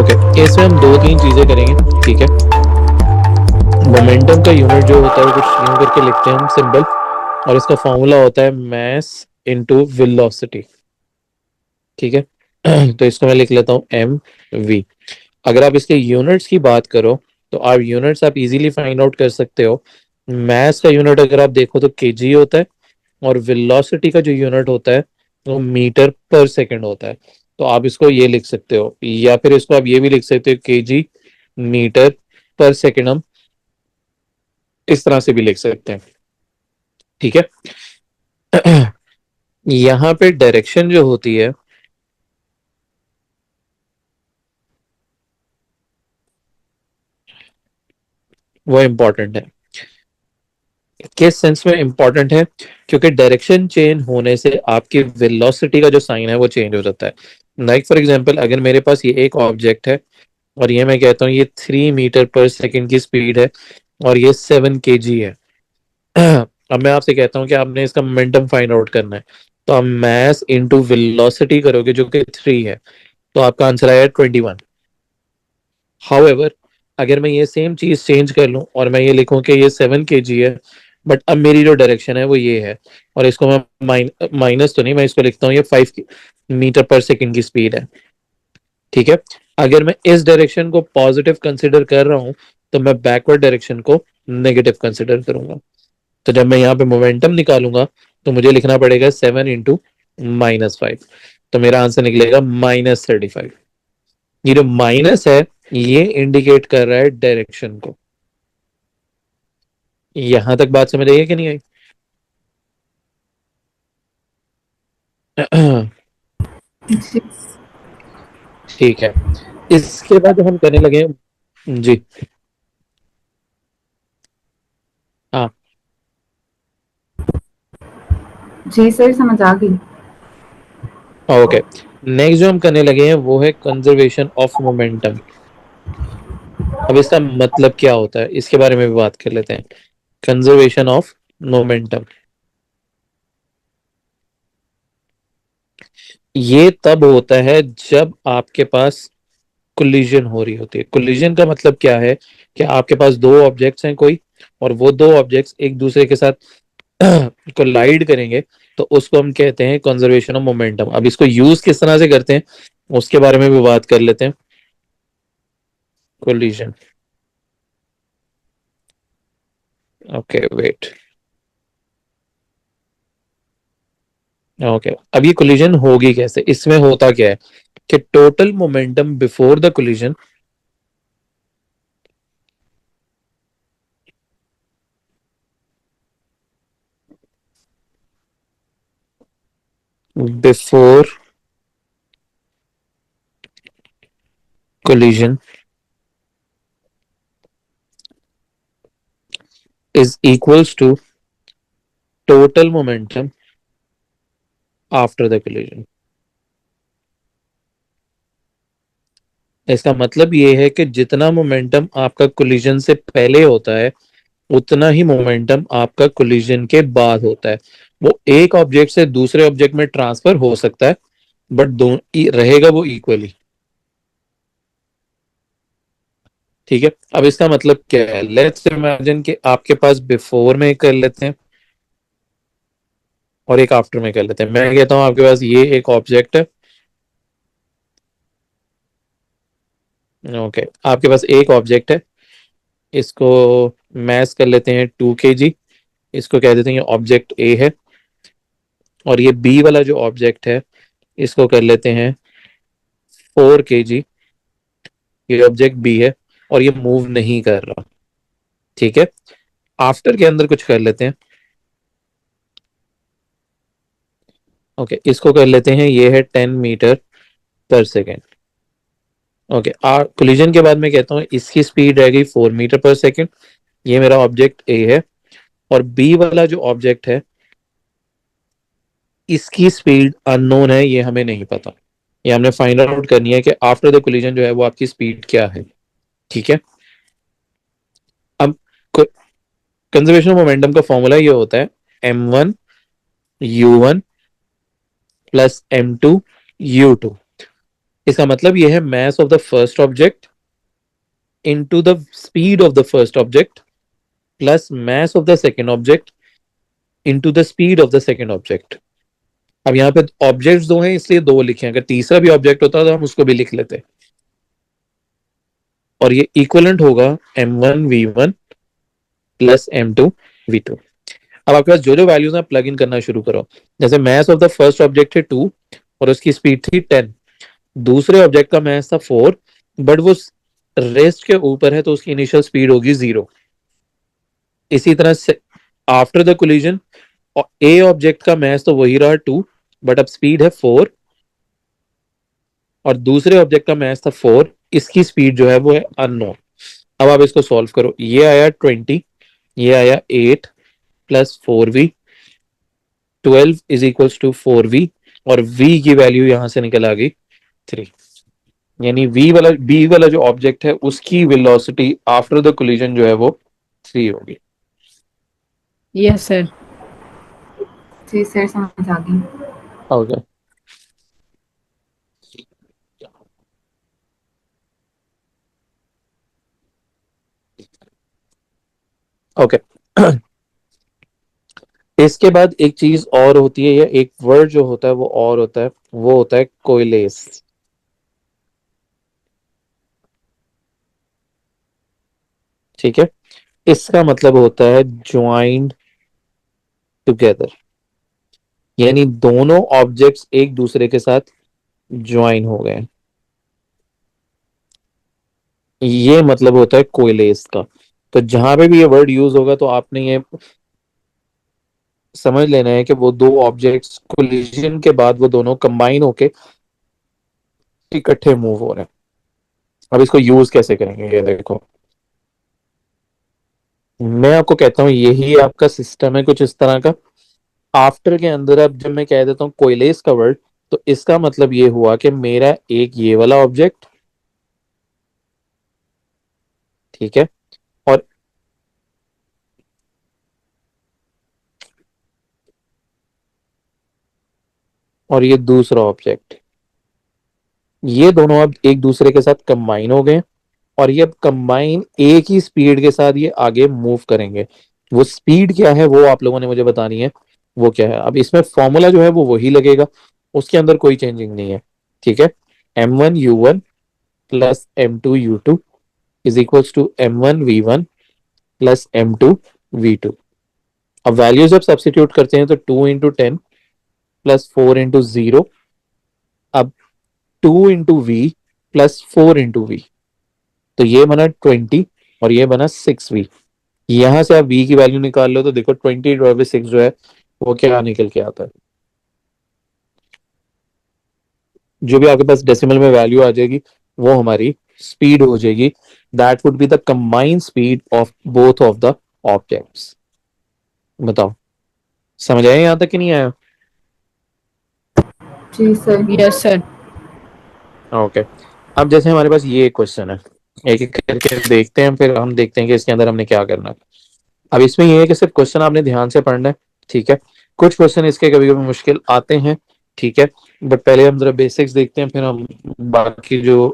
Okay, इसमें हम दो तीन चीजें करेंगे। ठीक है, मोमेंटम का यूनिट जो होता है वो कुछ यूं करके लिखते हैं हम सिंबल, और इसका फॉर्मूला होता है मैस इनटू वेलोसिटी। ठीक है। तो इसको मैं लिख लेता हूँ एम वी। अगर आप इसके यूनिट्स की बात करो तो आप यूनिट्स आप इजीली फाइंड आउट कर सकते हो। मैस का यूनिट अगर आप देखो तो केजी होता है, और वेलोसिटी का जो यूनिट होता है वो मीटर पर सेकंड होता है। तो आप इसको ये लिख सकते हो, या फिर इसको आप ये भी लिख सकते हो केजी मीटर पर सेकंड, हम इस तरह से भी लिख सकते हैं। ठीक है। यहाँ पे डायरेक्शन जो होती है वो इम्पोर्टेंट है। किस सेंस में इम्पोर्टेंट है? क्योंकि डायरेक्शन चेंज होने से आपकी वेलोसिटी का जो साइन है वो चेंज हो जाता है। लाइक फॉर एग्जांपल, अगर मेरे पास ये एक ऑब्जेक्ट है और ये मैं कहता हूँ ये 3 मीटर पर सेकंड की स्पीड है और ये 7 केजी है। अब मैं आपसे कहता हूँ कि आपने इसका मोमेंटम फाइंड आउट करना है, तो आप मैस इनटू वेलोसिटी करोगे जो कि 3 है, तो आपका आंसर आया 21। हाउएवर, अगर मैं ये सेम चीज चेंज कर लूं और मैं ये लिखूं कि ये 7 केजी है, बट अब मेरी जो डायरेक्शन है वो ये है, और इसको मैं माइनस तो नहीं, मैं इसको लिखता हूँ ये 5 मीटर पर सेकंड की स्पीड है। ठीक है। अगर मैं इस डायरेक्शन को पॉजिटिव कंसिडर कर रहा हूँ तो मैं बैकवर्ड डायरेक्शन को नेगेटिव कंसिडर करूंगा। तो जब मैं यहाँ पे मोमेंटम निकालूंगा तो मुझे लिखना पड़ेगा 7 इंटू -5। तो मेरा आंसर निकलेगा -35। ये जो माइनस है ये इंडिकेट कर रहा है डायरेक्शन को। यहां तक बात समझ आई है कि नहीं आई? जी। ठीक है। इसके बाद हम करने लगे। जी। हाँ। जी सर, समझ आ गई। ओके, नेक्स्ट जो हम करने लगे हैं वो है कंजर्वेशन ऑफ मोमेंटम। अब इसका मतलब क्या होता है इसके बारे में भी बात कर लेते हैं। कंजर्वेशन ऑफ मोमेंटम ये तब होता है जब आपके पास कोलिजन हो रही होती है। कोलिजन का मतलब क्या है? कि आपके पास दो ऑब्जेक्ट्स हैं कोई, और वो दो ऑब्जेक्ट्स एक दूसरे के साथ कोलाइड करेंगे, तो उसको हम कहते हैं कंजर्वेशन ऑफ मोमेंटम। अब इसको यूज किस तरह से करते हैं उसके बारे में भी बात कर लेते हैं। कोलिजन। Okay wait. ओके, अब ये कोलिजन होगी कैसे? इसमें होता क्या है कि total momentum before the collision before collision is equals to total momentum after the collision। इसका मतलब ये है कि जितना मोमेंटम आपका कोलिजन से पहले होता है उतना ही मोमेंटम आपका कोलिजन के बाद होता है। वो एक ऑब्जेक्ट से दूसरे ऑब्जेक्ट में ट्रांसफर हो सकता है, बट दोनों रहेगा वो इक्वली। ठीक है। अब इसका मतलब क्या है? लेट्स इमेजिन कि आपके पास बिफोर में कर लेते हैं और एक आफ्टर में कर लेते हैं। मैं कहता हूं आपके पास ये एक ऑब्जेक्ट है। ओके, आपके पास एक ऑब्जेक्ट है, इसको मैस कर लेते हैं 2 केजी। इसको कह देते हैं ये ऑब्जेक्ट ए है। और ये बी वाला जो ऑब्जेक्ट है इसको कर लेते हैं 4 केजी। ये ऑब्जेक्ट बी है और ये मूव नहीं कर रहा। ठीक है। आफ्टर के अंदर कुछ कर लेते हैं। ओके, इसको कर लेते हैं ये है 10 metre per second. Okay, collision के बाद मैं कहता हूँ इसकी स्पीड रहेगी 4 मीटर पर सेकेंड। ये मेरा ऑब्जेक्ट ए है, और बी वाला जो ऑब्जेक्ट है इसकी स्पीड अननोन है, ये हमें नहीं पता। ये हमने फाइंड आउट करनी है कि आफ्टर द कोलिजन जो है वो आपकी स्पीड क्या है। ठीक है। अब कंजर्वेशन मोमेंटम का फॉर्मूला ये होता है m1 u1 plus m2 u2। इसका मतलब ये है mass of the first object into the speed of the first object plus mass of the second object into the speed of the second object. अब यहाँ पे ऑब्जेक्ट्स दो हैं इसलिए दो लिखे, अगर तीसरा भी ऑब्जेक्ट होता तो हम उसको भी लिख लेते, और ये इक्वलेंट होगा m1v1 प्लस m2v2। अब आपके पास जो जो वैल्यूज हैं प्लग इन करना शुरू करो। जैसे mass of the first object है 2 और उसकी स्पीड थी 10, दूसरे ऑब्जेक्ट का मैस था 4 बट वो रेस्ट के ऊपर है तो उसकी इनिशियल स्पीड होगी 0। इसी तरह से after the collision A object का मैस तो वही रहा 2 बट अब स्पीड है 4 और दूसरे ऑब्जेक्ट का मैस था 4, इसकी स्पीड जो है वो है अननोन। अब आप इसको सॉल्व करो, ये आया 20, ये आया 8 plus 4v, 12 is equals to 4v और v की वैल्यू यहां से निकल आ गई 3। यानी बी वाला जो ऑब्जेक्ट है उसकी वेलोसिटी आफ्टर द कोलिजन जो है वो 3 होगी। Yes sir. जी सर समझ आ गई। ओके ओके इसके बाद एक चीज और होती है, या एक वर्ड जो होता है वो और होता है, वो होता है कोइलेस। ठीक है, इसका मतलब होता है ज्वाइंड टुगेदर, यानी दोनों ऑब्जेक्ट्स एक दूसरे के साथ ज्वाइन हो गए, ये मतलब होता है कोइलेस का। तो जहां पे भी ये वर्ड यूज होगा तो आपने ये समझ लेना है कि वो दो ऑब्जेक्ट्स कोलिजन के बाद वो दोनों कंबाइन होके इकट्ठे मूव हो रहे हैं। अब इसको यूज कैसे करेंगे ये देखो, मैं आपको कहता हूँ यही आपका सिस्टम है कुछ इस तरह का। आफ्टर के अंदर अब जब मैं कह देता हूँ कोयलेस का वर्ड, तो इसका मतलब ये हुआ कि मेरा एक ये वाला ऑब्जेक्ट, ठीक है, और ये दूसरा ऑब्जेक्ट, ये दोनों अब एक दूसरे के साथ कंबाइन हो गए और ये अब कंबाइन एक ही स्पीड के साथ ये आगे मूव करेंगे। वो स्पीड क्या है वो आप लोगों ने मुझे बतानी है, वो क्या है। अब इसमें फॉर्मूला जो है वो वही लगेगा, उसके अंदर कोई चेंजिंग नहीं है। ठीक है, m1u1 plus m2u2 is equals to m1v1 plus m2v2। अब वैल्यू जब सब्सिट्यूट करते हैं तो 2 × 10 प्लस 4 × 0, अब 2 × v प्लस 4 × v, तो ये बना 20 और ये बना 6v। यहां से आप v की वैल्यू निकाल लो तो देखो 20/6 जो है वो क्या निकल के आता है, जो भी आपके पास डेसिमल में वैल्यू आ जाएगी वो हमारी स्पीड हो जाएगी। That would be the combined speed of both of the objects. बताओ समझ आया यहां तक कि नहीं आया? जी सर। Yes sir. ओके अब जैसे हमारे पास ये क्वेश्चन है, एक एक करके देखते हैं, फिर हम देखते हैं कि इसके अंदर हमने क्या करना है। अब इसमें ये है कि सिर्फ क्वेश्चन आपने ध्यान से पढ़ना है, ठीक है। कुछ क्वेश्चन इसके कभी कभी मुश्किल आते हैं, ठीक है, बट पहले हम जरा बेसिक्स देखते हैं, फिर हम बाकी जो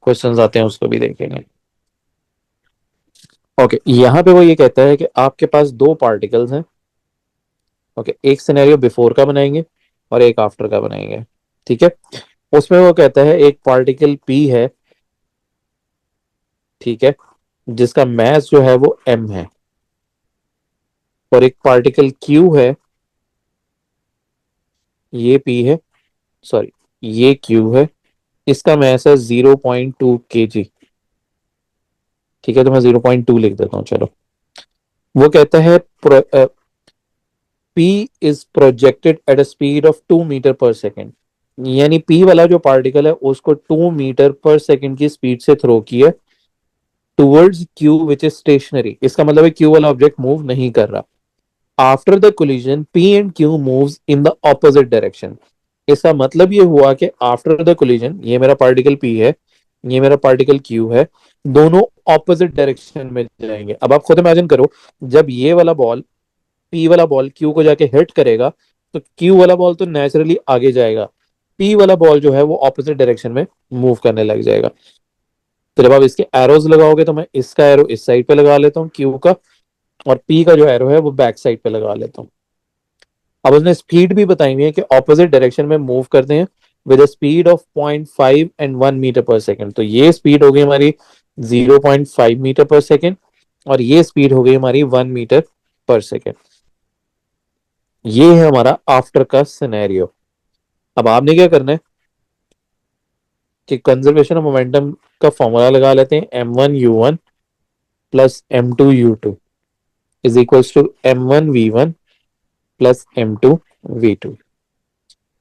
क्वेश्चंस आते हैं उसको भी देखेंगे। ओके यहाँ पे वो ये कहता है कि आपके पास दो पार्टिकल्स हैं। ओके एक सिनेरियो बिफोर का बनाएंगे और एक आफ्टर का बनाएंगे, ठीक है। उसमें वो कहता है एक पार्टिकल पी है, ठीक है, जिसका मास जो है वो m है, और एक पार्टिकल क्यू है, ये p है, सॉरी ये q है, इसका मास है 0.2 kg। ठीक है, तो मैं 0.2 लिख देता हूँ चलो। वो कहता है p is projected at a speed of 2 metre per second, यानी p वाला जो पार्टिकल है उसको 2 मीटर पर सेकेंड की स्पीड से थ्रो किया towards q which is stationary. इसका मतलब है q वाला ऑब्जेक्ट मूव नहीं कर रहा। After the collision p and q moves in the opposite direction. इसका मतलब ये हुआ कि आफ्टर द कोलिजन ये मेरा पार्टिकल p है, ये मेरा पार्टिकल q है, दोनों ऑपोजिट डायरेक्शन में जाएंगे। अब आप खुद इमेजिन करो, जब ये वाला बॉल p वाला बॉल q को जाके हिट करेगा तो q वाला बॉल तो नेचुरली आगे जाएगा, पी वाला बॉल जो है वो ऑपोजिट डायरेक्शन में मूव करने लग जाएगा। तो जब आप इसके एरोज लगाओगे तो मैं इसका एरो इस साइड पे लगा लेता हूँ क्यू का, और पी का जो एरो है वो बैक साइड पे लगा लेता हूँ। अब उसने स्पीड भी बताई हुई है कि ऑपोजिट डायरेक्शन में मूव करते हैं with speed of 0.5 and 1 metre per second. तो ये स्पीड हो गई हमारी 0.5 मीटर पर सेकेंड, और ये स्पीड हो गई हमारी 1 मीटर पर सेकेंड। ये है हमारा आफ्टर का सिनेरियो। अब आपने क्या करना है कि कंजर्वेशन ऑफ मोमेंटम का फॉर्मूला लगा लेते हैं, m1u1 plus m2u2 is equals to m1v1 plus m2v2।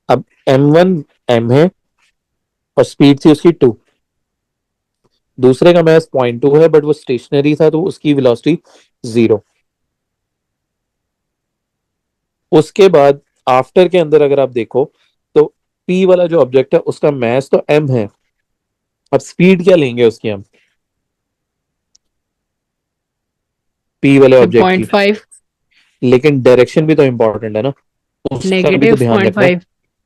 अब m1 m है और स्पीड थी उसकी 2, दूसरे का मैस 0.2 है बट वो स्टेशनरी था तो उसकी वेलोसिटी 0। उसके बाद आफ्टर के अंदर अगर आप देखो तो पी वाला जो ऑब्जेक्ट है उसका मैस तो m है, अब स्पीड क्या लेंगे उसकी हम, पी वाले सर ऑब्जेक्ट की, 0.5 लेकिन डायरेक्शन भी तो इंपॉर्टेंट है ना, उसका भी तो नेगेटिव ध्यान पॉइंट रखना है। फाइव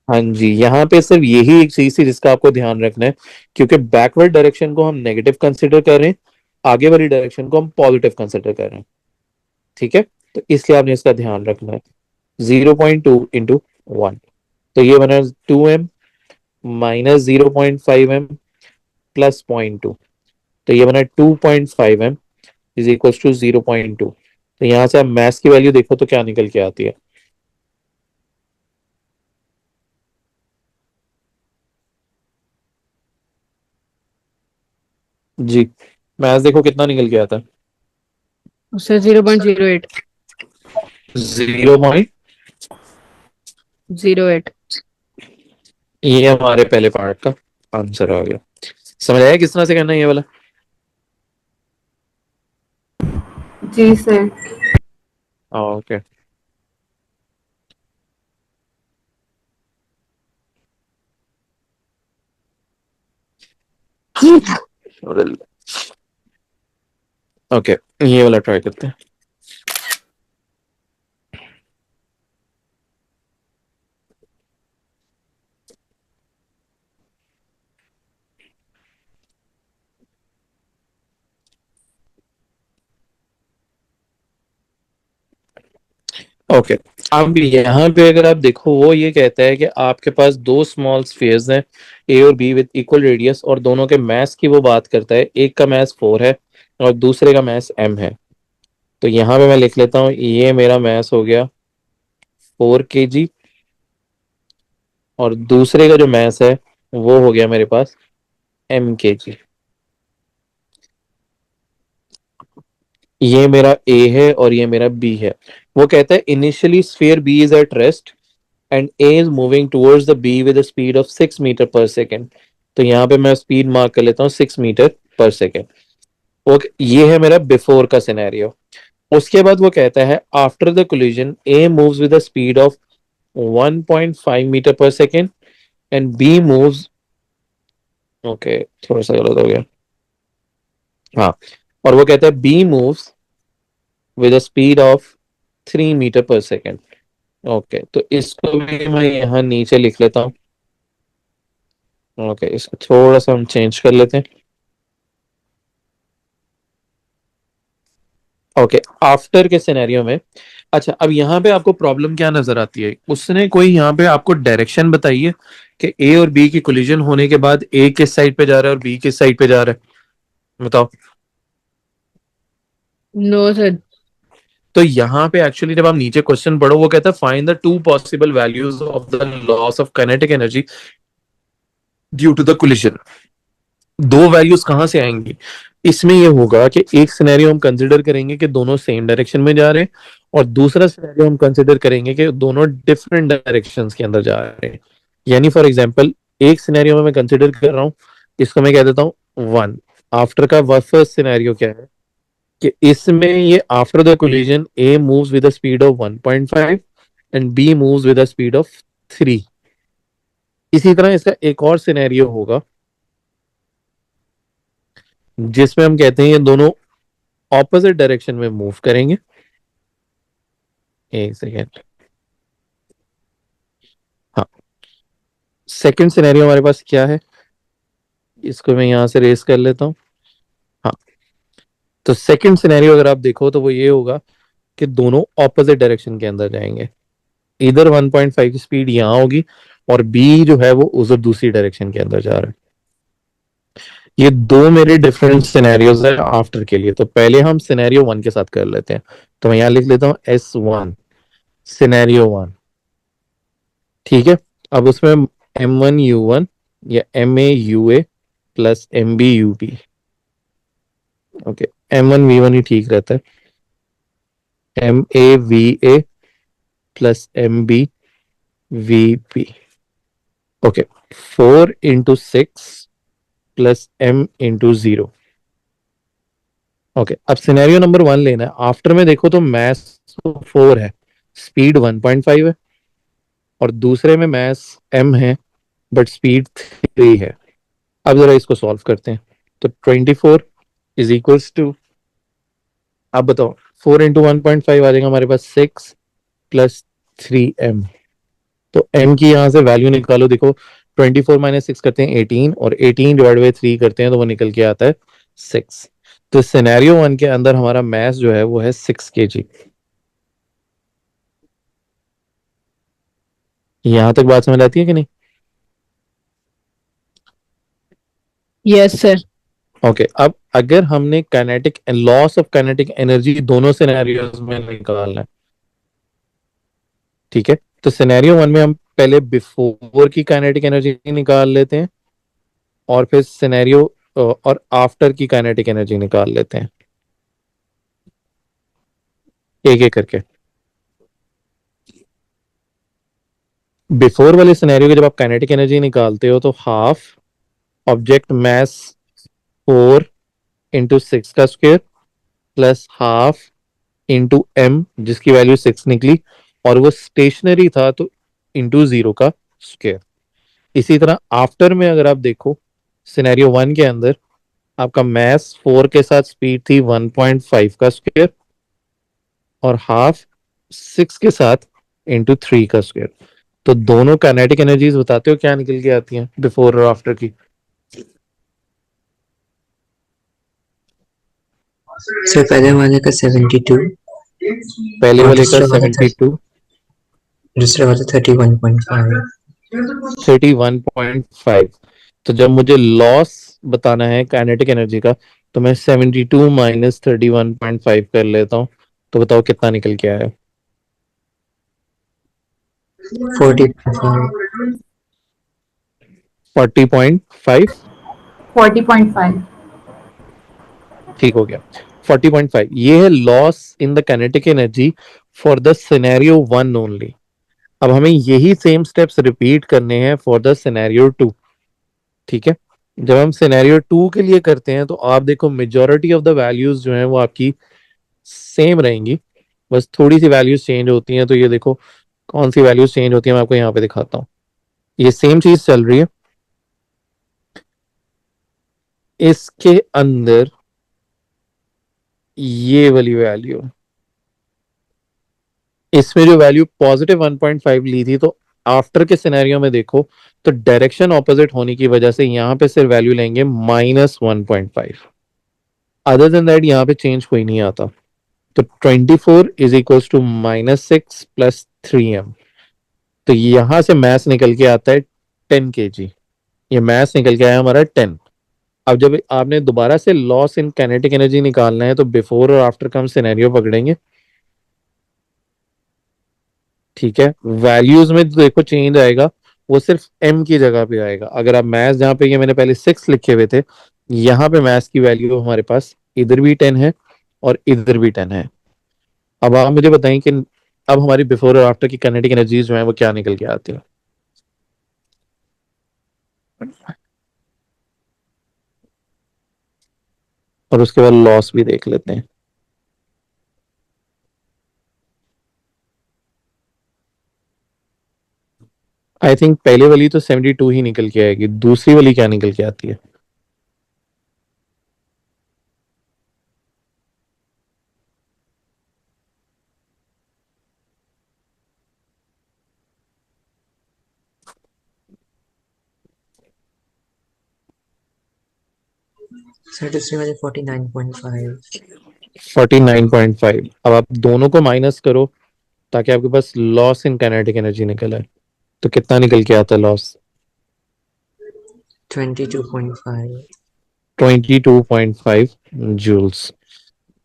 हाँ जी, यहाँ पे सिर्फ यही एक चीज थी जिसका आपको ध्यान रखना है, क्योंकि बैकवर्ड डायरेक्शन को हम नेगेटिव कंसिडर कर रहे हैं, आगे वाली डायरेक्शन को हम पॉजिटिव कंसिडर कर रहे हैं। ठीक है, तो इसलिए आपने इसका ध्यान रखना है। 0.2 इंटू 1, तो ये बना 2m माइनस 0.5m प्लस 0.2, तो ये बना 2.5m इज इक्वल टू 0.2। तो यहाँ से आप मैथ की वैल्यू देखो तो क्या निकल के आती है। जी, मैथ देखो कितना निकल के आता है। सर 0.08 0. ये हमारे पहले पार्ट का आंसर आ गया। समझ आया किस तरह से करना है ये वाला। जी सर। ओके, ओके, ये वाला ट्राई करते हैं। ओके, अब यहाँ पे अगर आप देखो वो ये कहता है कि आपके पास दो स्मॉल स्फीयर्स हैं, ए और बी विद इक्वल रेडियस, और दोनों के मास की वो बात करता है। एक का मास 4 है और दूसरे का मास m है। तो यहाँ पे मैं लिख लेता हूँ, ये मेरा मास हो गया 4 kg, और दूसरे का जो मास है वो हो गया मेरे पास m kg। ये मेरा ए है और ये मेरा बी है। वो कहता है initially sphere B is at rest and A is moving towards the B with speed of 6 metre per second. तो यहाँ पे मैं स्पीड मार्क कर लेता हूँ 6 मीटर पर सेकेंड। ओके, ये है मेरा बिफोर का सिनेरियो। उसके बाद वो कहता है after the collision A moves with speed of 1.5 metre per second and B moves, okay थोड़ा सा गलत हो गया, हाँ, और वो कहता है B moves with speed of 3 metre per second. Okay, तो इसको भी मैं यहाँ नीचे लिख लेता हूँ। ओके, इसको थोड़ा सा हम चेंज कर लेते हैं। ओके, आफ्टर के सिनेरियो में, अच्छा अब यहाँ पे आपको प्रॉब्लम क्या नजर आती है, उसने कोई यहाँ पे आपको डायरेक्शन बताई है कि ए और बी की कोलिजन होने के बाद ए किस साइड पे जा रहा है और बी किस साइड पे जा रहा है, बताओ। No sir. तो यहाँ पे एक्चुअली जब आप नीचे क्वेश्चन पढ़ो वो कहता है find the two possible values of the loss of kinetic energy due to the collision. दो वैल्यूज कहाँ से आएंगी, इसमें ये होगा कि एक सिनेरियो हम कंसिडर करेंगे कि दोनों सेम डायरेक्शन में जा रहे हैं, और दूसरा सिनेरियो हम कंसिडर करेंगे कि दोनों डिफरेंट डायरेक्शंस के अंदर जा रहे हैं। यानी फॉर एग्जांपल एक सिनेरियो में मैं कंसिडर कर रहा हूँ, इसको मैं कह देता हूँ 1। आफ्टर का फर्स्ट सिनेरियो क्या है कि इसमें ये after the collision A moves with the speed of 1.5 and B moves with the speed of 3। इसी तरह इसका एक और सिनेरियो होगा जिसमें हम कहते हैं ये दोनों ऑपोजिट डायरेक्शन में मूव करेंगे। एक सेकेंड, हाँ, सेकंड सिनेरियो हमारे पास क्या है, इसको मैं यहां से रेस कर लेता हूँ। हाँ, तो सेकंड सिनेरियो अगर आप देखो तो वो ये होगा कि दोनों ऑपोजिट डायरेक्शन के अंदर जाएंगे। इधर 1.5 की स्पीड यहाँ होगी और बी जो है वो उधर दूसरी डायरेक्शन के अंदर जा रहा है। ये दो मेरे डिफरेंट सिनेरियोज है आफ्टर के लिए। तो पहले हम सिनेरियो वन के साथ कर लेते हैं। तो मैं यहाँ लिख लेता हूँ S1 सिनेरियो वन। ठीक है, अब उसमें M1U1 या MAUA plus MBUP। Okay, M1V1 ही ठीक रहता है। MAVA plus MBVP। Okay, 4 into 6 plus M into 0। Okay, अब सिनेरियो नंबर वन लेना है। आफ्टर में देखो तो मैथ 4 है, स्पीड 1.5 है, और दूसरे में मैथ M है बट स्पीड 3 है। अब जरा इसको सॉल्व करते हैं। तो 24 = आप बताओ, 4 into 1.5 आ जाएगा हमारे पास 6 प्लस 3M। तो M की यहाँ से वैल्यू निकालो। देखो, 24 - 6 करते हैं 18, और 18/3 करते हैं तो वो निकल के आता है 6। तो सिनेरियो वन के अंदर हमारा मैथ जो है वो है 6 kg। यहां तक बात समझ आती है कि नहीं? Yes sir. ओके, अब अगर हमने kinetic loss of kinetic energy दोनों सिनेरियोज में निकालना है, ठीक है, तो सिनेरियो वन में हम पहले बिफोर की काइनेटिक एनर्जी निकाल लेते हैं, और फिर सिनेरियो और आफ्टर की काइनेटिक एनर्जी निकाल लेते हैं, एक एक करके। बिफोर वाले सिनेरियो की जब आप काइनेटिक एनर्जी निकालते हो तो हाफ ऑब्जेक्ट मास 4 into 6 का square plus half into M जिसकी वैल्यू 6 निकली, और वो स्टेशनरी था तो इंटू 0 का स्क्वायर। इसी तरह आफ्टर में अगर आप देखो, सिनेरियो वन के अंदर आपका मैस 4 के साथ स्पीड थी 1.5 का स्क्वायर, और हाफ 6 के साथ इंटू 3 का स्क्वायर। तो दोनों काइनेटिक एनर्जीज बताते हो क्या निकल के आती हैं बिफोर और आफ्टर की? सर पहले वाले का 72 पहले और वाले का 72, दूसरे वाला 31.5। 31.5। तो जब मुझे लॉस बताना है काइनेटिक एनर्जी का, तो मैं 72 - 31.5 कर लेता हूँ। तो बताओ कितना निकल के आया? 40.5। 40.5। 40.5। ठीक हो गया। 40.5 ये है loss in the kinetic energy for the scenario one only. अब हमें यही सेम स्टेप्स रिपीट करने हैं फॉर द सिनेरियो टू। ठीक है, जब हम सिनेरियो टू के लिए करते हैं तो आप देखो मेजोरिटी ऑफ द वैल्यूज जो हैं वो आपकी सेम रहेंगी, बस थोड़ी सी वैल्यूज चेंज होती हैं। तो ये देखो कौन सी वैल्यूज चेंज होती है, मैं आपको यहाँ पे दिखाता हूँ। ये सेम चीज चल रही है इसके अंदर, ये वाली वैल्यू, इसमें जो वैल्यू पॉजिटिव 1.5 ली थी, तो आफ्टर के सिनेरियो में देखो तो डायरेक्शन ऑपोजिट होने की वजह से यहाँ पे सिर्फ वैल्यू लेंगे -1.5। अदर देन दैट यहाँ पे चेंज कोई नहीं आता। तो 24 = -6 प्लस 3M। तो यहां से मैथ निकल के आता है 10 kg। ये मैथ निकल के आया हमारा 10। अब जब आपने दोबारा से लॉस इन काइनेटिक एनर्जी निकालना है तो बिफोर और आफ्टर का हम सिनेरियो पकड़ेंगे। ठीक है, वैल्यूज में तो देखो चेंज आएगा, वो सिर्फ M की जगह पे आएगा। अगर आप मैथ्स जहाँ पे, ये मैंने पहले 6 लिखे हुए थे, यहाँ पे मैथ्स की वैल्यू हमारे पास इधर भी 10 है और इधर भी 10 है। अब आप मुझे बताएं कि अब हमारी बिफोर और आफ्टर की काइनेटिक एनर्जीज जो है वो क्या निकल के आती है? और उसके बाद लॉस भी देख लेते हैं। आई थिंक पहले वाली तो 72 ही निकल के आएगी, दूसरी वाली क्या निकल के आती है? सर दूसरे वाले 49.5 49.5। अब आप दोनों को माइनस करो ताकि आपके पास लॉस इन काइनेटिक एनर्जी निकल आए। तो कितना निकल के आता है लॉस? 22.5 22.5 जूल्स।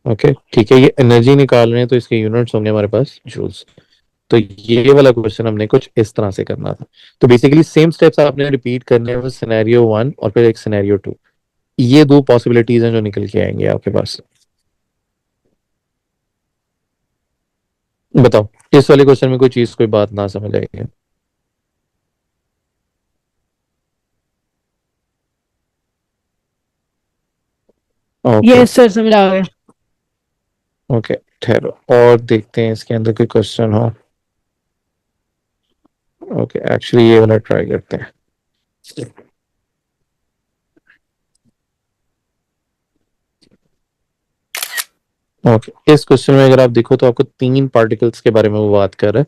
ओके ठीक है, ये एनर्जी निकाल रहे हैं तो इसके यूनिट्स होंगे हमारे पास जूल्स। तो ये वाला क्वेश्चन हमने कुछ इस तरह से करना था। तो बेसिकली सेम स्टेप्स आपने रिपीट करने हैं, सिनेरियो 1 और फिर एक सिनेरियो 2। ये दो पॉसिबिलिटीज हैं जो निकल के आएंगे आपके पास। बताओ इस वाले क्वेश्चन में कोई चीज कोई बात ना समझ आई है? ओके यस सर, समझ आ गया। ओके, ठहरो और देखते हैं इसके अंदर कोई क्वेश्चन हो। ओके एक्चुअली ये वाला ट्राई करते हैं। ओके इस क्वेश्चन में अगर आप देखो तो आपको तीन पार्टिकल्स के बारे में वो बात कर रहा है।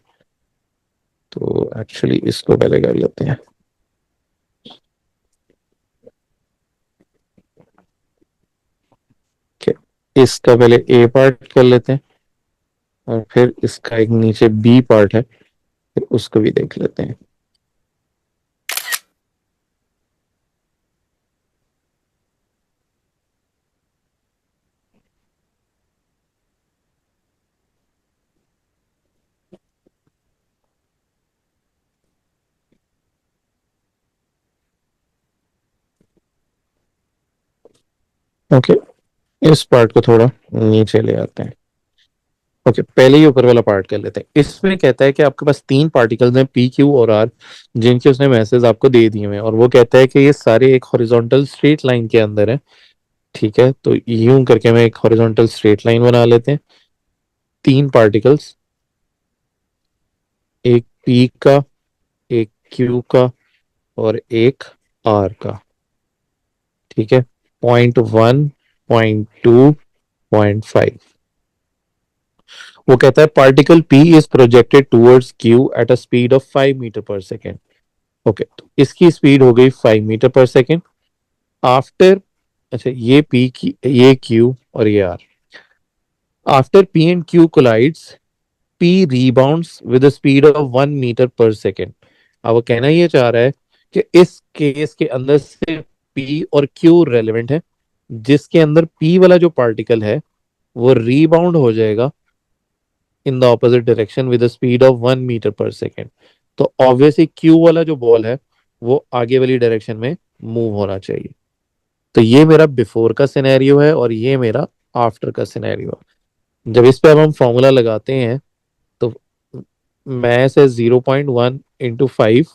तो एक्चुअली इसको पहले कर लेते हैं। Okay, इसका पहले ए पार्ट कर लेते हैं और फिर इसका एक नीचे बी पार्ट है, फिर उसको भी देख लेते हैं। ओके इस पार्ट को थोड़ा नीचे ले आते हैं। ओके पहले ही ऊपर वाला पार्ट कर लेते हैं। इसमें कहता है कि आपके पास तीन पार्टिकल्स हैं पी क्यू और आर, जिनके उसने मैसेज आपको दे दिए हैं और वो कहता है कि ये सारे एक हॉरिजॉन्टल स्ट्रेट लाइन के अंदर है। ठीक है, तो यूं करके मैं एक हॉरिजॉन्टल स्ट्रेट लाइन बना लेते हैं। तीन पार्टिकल्स, एक पी का, एक क्यू का और एक आर का। ठीक है, .1, .2, .5। वो कहता है particle P is projected towards Q at a speed of 5 metre per second. Okay तो इसकी स्पीड हो गई 5 मीटर पर सेकेंड आफ्टर, अच्छा ये पी की, ये क्यू और ये R. After P and Q collides, P rebounds with a speed of 1 metre per second. अब वो कहना ये चाह रहा है कि इस केस के अंदर से पी और क्यू रेलेवेंट है, जिसके अंदर पी वाला जो पार्टिकल है वो रीबाउंड हो जाएगा in the opposite direction with speed of 1 metre per second. तो ऑब्वियसली क्यू वाला जो बॉल है वो आगे वाली डायरेक्शन में मूव होना चाहिए। तो ये मेरा बिफोर का सिनेरियो है और ये मेरा आफ्टर का सिनेरियो। जब इस पे अब हम फॉर्मूला लगाते हैं तो मैथ है 0.1 × 5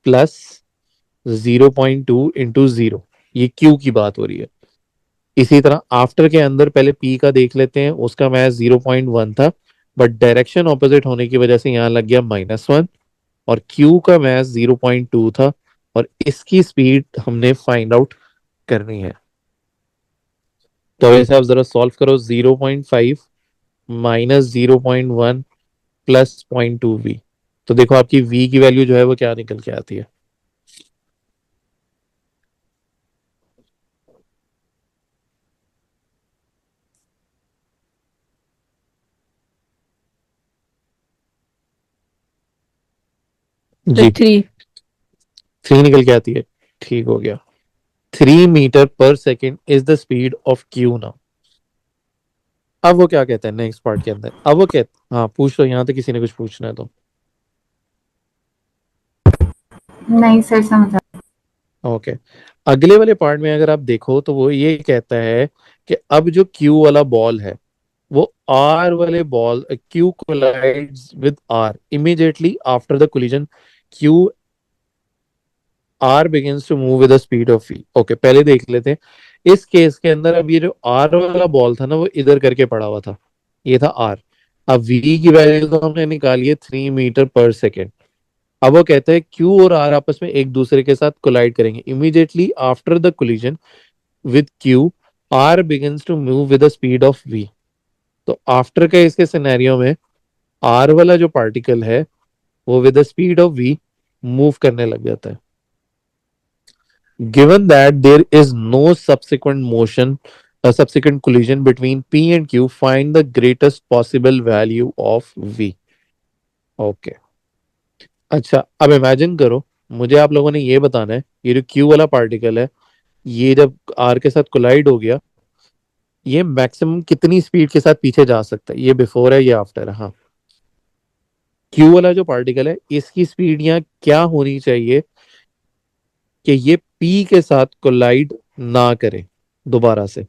प्लस 0.2 × 0। ये क्यू की बात हो रही है। इसी तरह आफ्टर के अंदर पहले पी का देख लेते हैं, उसका मैथ 0.1 था, बट डायरेक्शन ऑपोजिट होने की वजह से यहाँ लग गया -1। और क्यू का मैथ 0.2 था और इसकी स्पीड हमने फाइंड आउट करनी है। तो वैसे आप जरा सॉल्व करो। 0.5 माइनस 0.1 प्लस .2 v। तो देखो आपकी v की वैल्यू जो है वो क्या निकल के आती है। जी 3। 3 निकल के आती है। ठीक हो गया। 3 metre per second is the speed of Q now. अब वो क्या कहता है नेक्स्ट पार्ट के अंदर, अब वो कहता, हाँ पूछ लो, यहाँ तक किसी ने कुछ पूछना है तो। नहीं सर, समझा। ओके अगले वाले पार्ट में अगर आप देखो तो वो ये कहता है कि अब जो क्यू वाला बॉल है वो आर वाले ball, Q collides with R immediately after the collision, Q R begins to move with the speed of V. Okay पहले देख लेते हैं इस केस के अंदर। अब ये जो आर वाला बॉल था ना वो इधर करके पड़ा हुआ था, ये था आर। अब वी की वैल्यू तो हमने निकाली है 3 मीटर पर सेकेंड। अब वो कहते हैं क्यू और आर आपस में एक दूसरे के साथ कोलाइड करेंगे immediately after the collision with Q, R begins to move with the speed of V. तो आफ्टर के इसके सिनेरियो में आर वाला जो पार्टिकल है वो with the speed of V move करने लग जाता है। given that there is no subsequent motion, a subsequent collision between P and Q, find the greatest possible value of V. Okay, अच्छा अब इमेजिन करो, मुझे आप लोगों ने ये बताना है ये जो Q वाला पार्टिकल है, ये जब R के साथ कोलाइड हो गया, ये मैक्सिमम कितनी स्पीड के साथ पीछे जा सकता है, ये बिफोर है ये आफ्टर है। हाँ, Q वाला जो पार्टिकल है इसकी स्पीड यहाँ क्या होनी चाहिए कि ये P के साथ कोलाइड ना करे दोबारा से,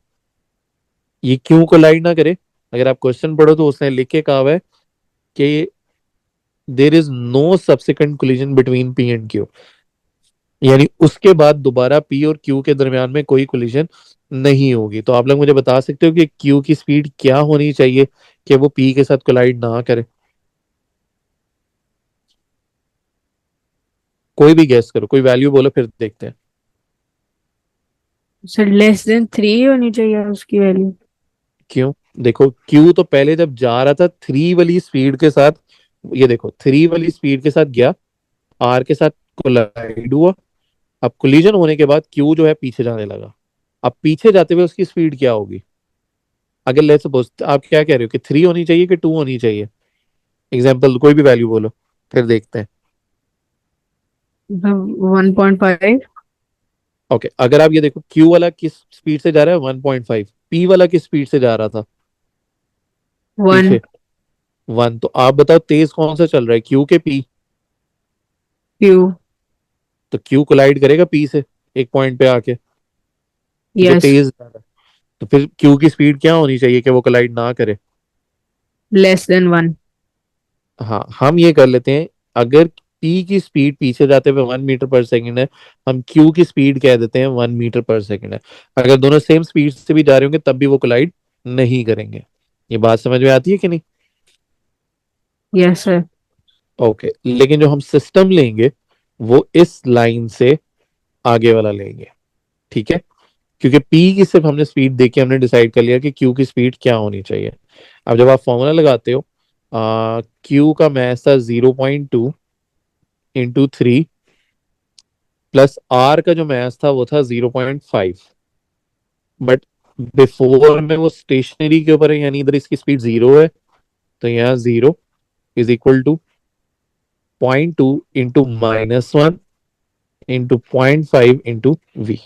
ये क्यों कोलाइड ना करे? अगर आप क्वेश्चन पढ़ो तो उसने लिख के कहा हुआ है कि there is no subsequent collision between P and Q, यानी उसके बाद दोबारा पी और क्यू के दरमियान में कोई कोलिजन नहीं होगी। तो आप लोग मुझे बता सकते हो कि क्यू की स्पीड क्या होनी चाहिए कि वो पी के साथ कोलाइड ना करे? कोई भी गैस करो, कोई वैल्यू बोलो फिर देखते हैं। सर लेस देन 3 होनी चाहिए उसकी वैल्यू। क्यों? देखो क्यू तो पहले जब जा रहा था 3 वाली स्पीड के साथ, ये देखो 3 वाली स्पीड के साथ गया, आर के साथ कोलाइड हुआ, अब कोलिजन होने के बाद क्यू जो है पीछे जाने लगा। अब पीछे जाते हुए उसकी स्पीड क्या होगी? अगर लेट्स सपोज आप क्या कह रहे हो कि 3 होनी चाहिए कि 2 होनी चाहिए? एग्जाम्पल कोई भी वैल्यू बोलो फिर देखते हैं। 1.5। ओके, अगर आप ये देखो क्यू वाला किस स्पीड से जा रहा है 1.5, पी वाला किस स्पीड से जा रहा था 1। पीछे 1, तो आप बताओ तेज कौन सा चल रहा है, क्यू के पी? क्यू। तो क्यू कोलाइड करेगा पी से एक पॉइंट पे आके, जो यस। तेज जा रहा है। तो फिर क्यू की स्पीड क्या होनी चाहिए कि वो कोलाइड ना करे? Less than 1। हाँ, हम ये कर लेते हैं, अगर पी की स्पीड पीछे जाते हुए 1 मीटर पर सेकंड है, हम क्यू की स्पीड कह देते हैं 1 मीटर पर सेकंड है। अगर दोनों सेम स्पीड से भी जा रहे होंगे तब भी वो कोलाइड नहीं करेंगे। ये बात समझ में आती है कि नहीं? Yes sir. ओके, लेकिन जो हम सिस्टम लेंगे वो इस लाइन से आगे वाला लेंगे, ठीक है? क्योंकि पी की सिर्फ हमने स्पीड देख के हमने डिसाइड कर लिया कि क्यू की स्पीड क्या होनी चाहिए। अब जब आप फॉर्मूला लगाते हो, क्यू का मैथ था 0.2 इंटू 3, प्लस आर का जो मैथ था वो था 0.5। बट बिफोर में वो स्टेशनरी के ऊपर है, यानी इधर इसकी स्पीड 0 है, तो यहाँ 0 is equal to 0.2 into -1 into 0.5 into V।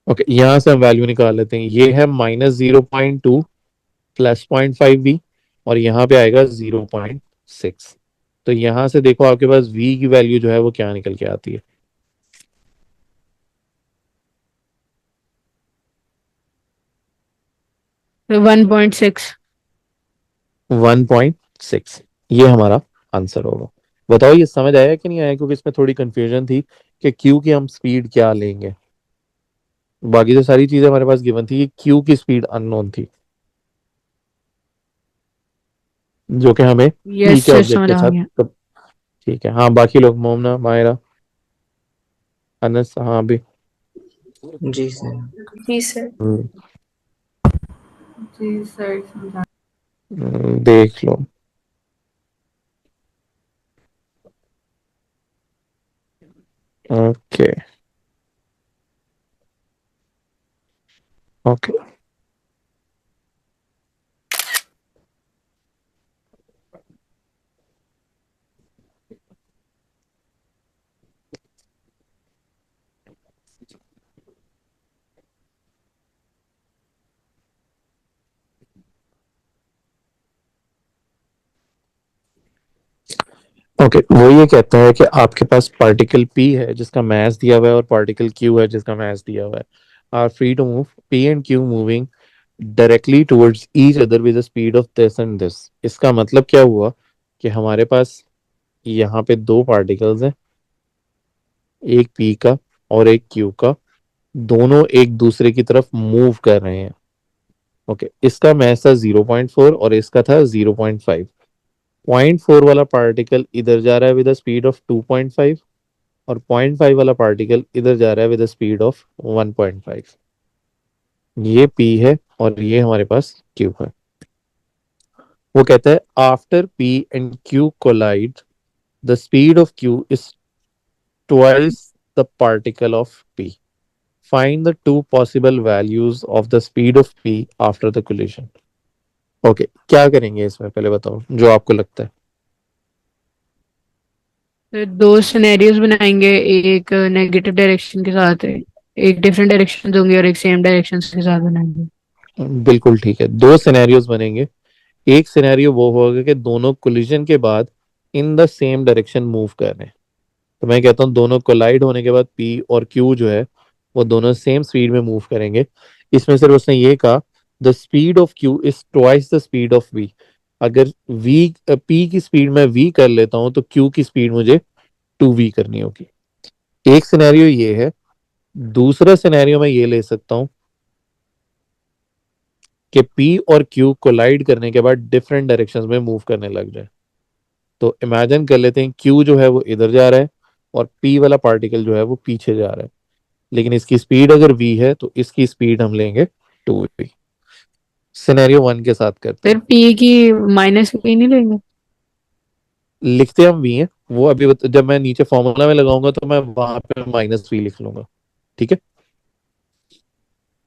Okay, यहाँ से हम वैल्यू निकाल लेते हैं, ये है -0.2 +0.5V, और यहाँ पे आएगा 0.6। तो यहाँ से देखो आपके पास V की वैल्यू जो है वो क्या निकल के आती है? 1.6। 1.6, ये हमारा आंसर होगा। बताओ ये समझ आया कि नहीं आया? क्योंकि इसमें थोड़ी कंफ्यूजन थी कि क्यू की हम स्पीड क्या लेंगे। बाकी तो सारी चीजें हमारे पास गिवन थी, क्यू की स्पीड अननोन थी, जो कि हमें पी यस के सर ऑब्जेक्ट समझ के आ साथ गया। ठीक है। हाँ, बाकी लोग मोमना, मायरा, अनस, हाँ भी। जी सर। जी सर। हम्म, जी सर समझा। देख लो। Okay, okay, okay. वो ये कहता है कि आपके पास पार्टिकल पी है जिसका मास दिया हुआ है और पार्टिकल क्यू है जिसका मास दिया हुआ है, are free to move, P and Q moving directly towards each other with the speed of this and this. इसका मतलब क्या हुआ कि हमारे पास यहाँ पे दो पार्टिकल्स हैं, एक पी का और एक क्यू का, दोनों एक दूसरे की तरफ मूव कर रहे हैं। ओके, इसका मास था 0.4 और इसका था 0.5। 0.4 वाला पार्टिकल इधर जा रहा है विद द स्पीड ऑफ 2.5, और 0.5 वाला पार्टिकल इधर जा रहा है विद द स्पीड ऑफ 1.5। ये पी है और ये हमारे पास क्यू है। वो कहता है after P and Q collide the speed of Q is twice the particle of p. Find the two possible values of the speed of p after the collision. Okay, क्या करेंगे इसमें पहले बताओ जो आपको लगता है. तो दो सिनेरियोज बनाएंगे, एक नेगेटिव डायरेक्शन के साथ है, एक डिफरेंट डायरेक्शन होंगे और एक सेम डायरेक्शन के साथ बनाएंगे। बिल्कुल ठीक है, दो सिनेरियोज बनेंगे. एक सिनेरियो वो होगा कि दोनों कोलिजन के बाद in the same direction move कर रहे हैं. तो मैं कहता हूँ दोनों कोलाइड होने के बाद पी और क्यू जो है वो दोनों सेम स्पीड में मूव करेंगे. इसमें सिर्फ उसने ये कहा the speed of Q is twice the speed of V. अगर वी पी की स्पीड मैं वी कर लेता हूँ तो क्यू की स्पीड मुझे 2v करनी होगी. एक सिनेरियो ये है. दूसरा सिनेरियो मैं ये ले सकता हूँ कि पी और क्यू कोलाइड करने के बाद डिफरेंट डायरेक्शंस में मूव करने लग जाए. तो इमेजिन कर लेते हैं क्यू जो है वो इधर जा रहा है और पी वाला पार्टिकल जो है वो पीछे जा रहा है. लेकिन इसकी स्पीड अगर वी है तो इसकी स्पीड हम लेंगे 2v. सिनेरियो 1 के साथ करते फिर हैं. पी की माइनस पी नहीं लेंगे? लिखते हम वी हैं वो अभी जब मैं नीचे फॉर्मूला में लगाऊंगा तो मैं वहां पे माइनस वी लिख लूंगा. ठीक है.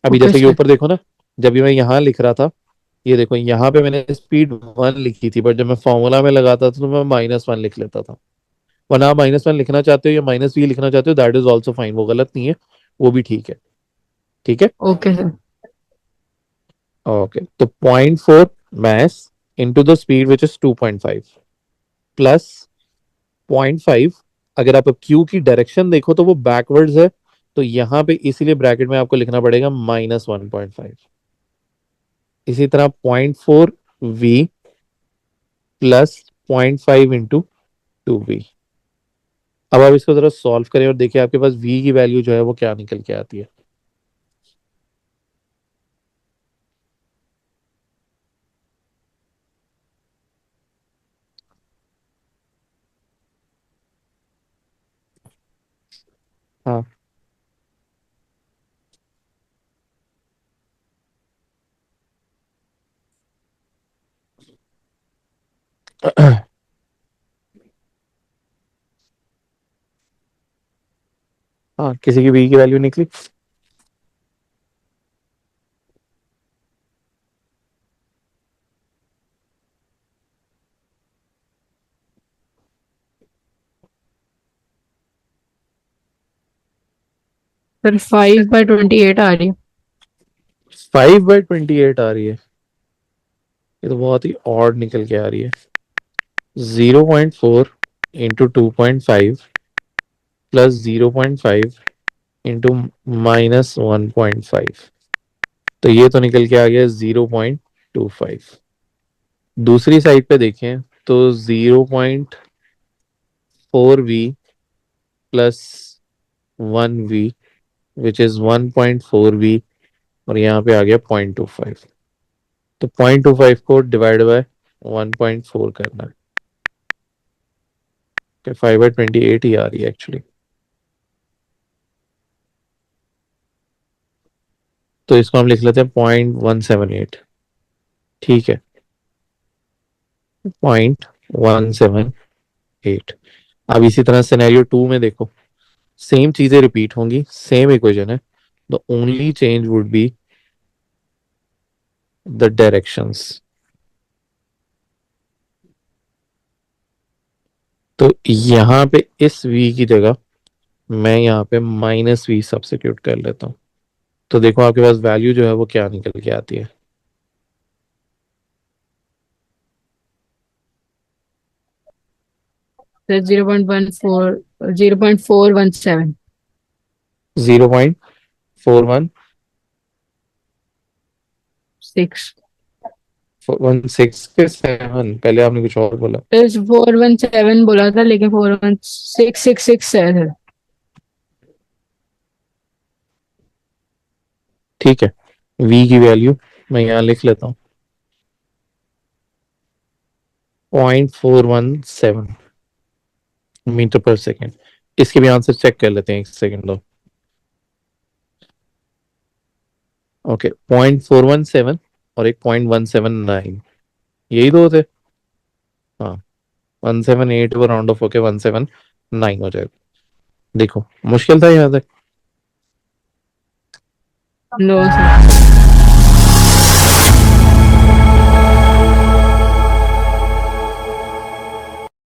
अभी ओके जैसे कि सर। ऊपर देखो ना, जब भी मैं यहाँ लिख रहा था, ये देखो यहाँ पे मैंने स्पीड 1 लिखी थी बट जब मैं फॉर्मूला में लगाता था तो मैं -1 लिख लेता था. वरना आप -1 लिखना चाहते हो या -v लिखना चाहते हो दैट इज ऑल्सो फाइन, वो गलत नहीं है, वो भी ठीक है. ठीक है. Okay sir. ओके, तो 0.4 mass into the speed which is 2.5 plus 0.5. अगर आप क्यू की डायरेक्शन देखो तो वो बैकवर्ड्स है, तो यहाँ पे इसीलिए ब्रैकेट में आपको लिखना पड़ेगा -1.5. इसी तरह 0.4v प्लस 0.5 इंटू 2v. अब आप इसको जरा सॉल्व करें और देखिए आपके पास v की वैल्यू जो है वो क्या निकल के आती है. हाँ. हाँ, किसी की v की वैल्यू निकली. सर 5/28 आ रही है। 5/28 आ रही है. ये तो बहुत ही ऑड निकल के आ रही है. 0.4 इंटू 2.5 प्लस 0.5 इंटू -1.5. तो ये तो निकल के आ गया 0.25. दूसरी साइड पे देखें तो 0.4v plus 1v which is 1.4v और यहाँ पे आ गया 0.25. तो 0.25 को डिवाइड बाय 1.4 करना है. 5/28 ही आ रही है एक्चुअली. तो इसको हम लिख लेते हैं 0.178. ठीक है, 0.178. अब इसी तरह सिनेरियो 2 में देखो, सेम चीजें रिपीट होंगी, सेम इक्वेशन है. The only change would be the directions. तो यहाँ पे इस v की जगह मैं यहाँ पे -v सब्सिट्यूट कर लेता हूँ. तो देखो आपके पास वैल्यू जो है वो क्या निकल के आती है. सर 0.417। 0.4116. 6। के 7, पहले आपने कुछ और बोला. सर 417 बोला था लेकिन 41666 है सर। ठीक है, v की वैल्यू मैं यहाँ लिख लेता हूँ 0.417 मीटर पर सेकेंड. इसके भी आंसर चेक कर लेते हैं, एक सेकेंड दो. ओके, 0.417 और एक 0.179, यही दो थे. हाँ, 178 को राउंड ऑफ होके 179 हो जाएगा. देखो मुश्किल था यहाँ तक। No sir.